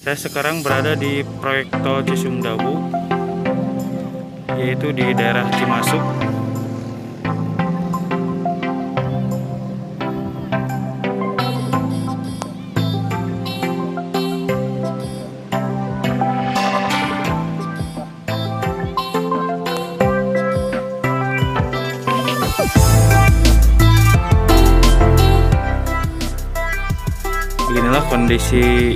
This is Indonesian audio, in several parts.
Saya sekarang berada di proyek tol Cisumdawu, yaitu di daerah Cimasuk. Beginilah kondisi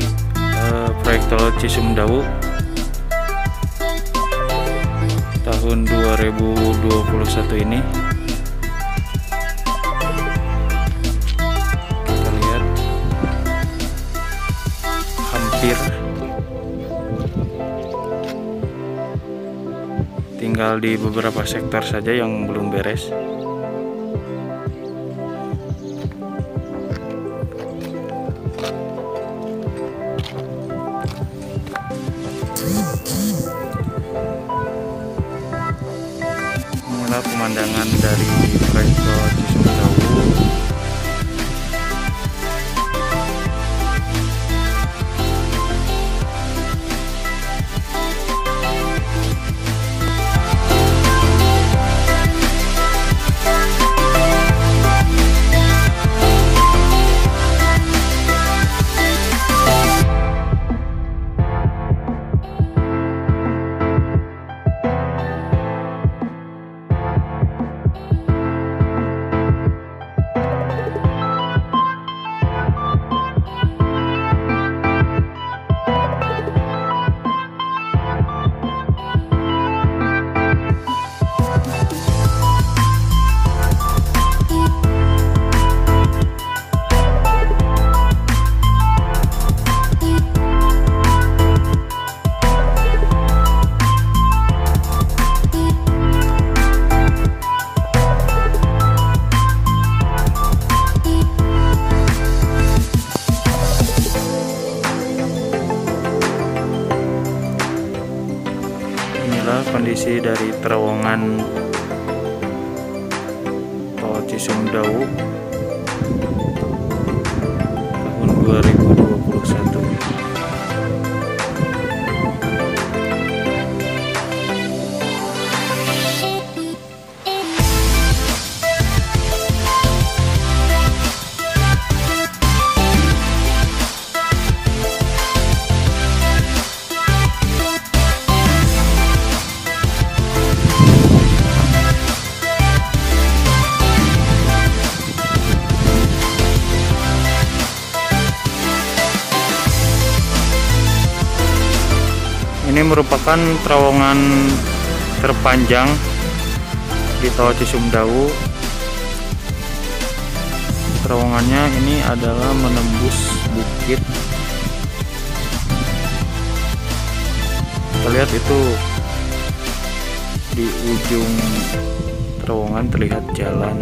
proyek tol Cisumdawu tahun 2021 ini. Kita lihat hampir tinggal di beberapa sektor saja yang belum beres. Inilah pemandangan dari proyek tol Cisumdawu. Kondisi dari terowongan tol Cisumdawu tahun 2021. Ini merupakan terowongan terpanjang di tol Cisumdawu. Terowongannya ini adalah menembus bukit. Kita lihat itu di ujung terowongan terlihat jalan.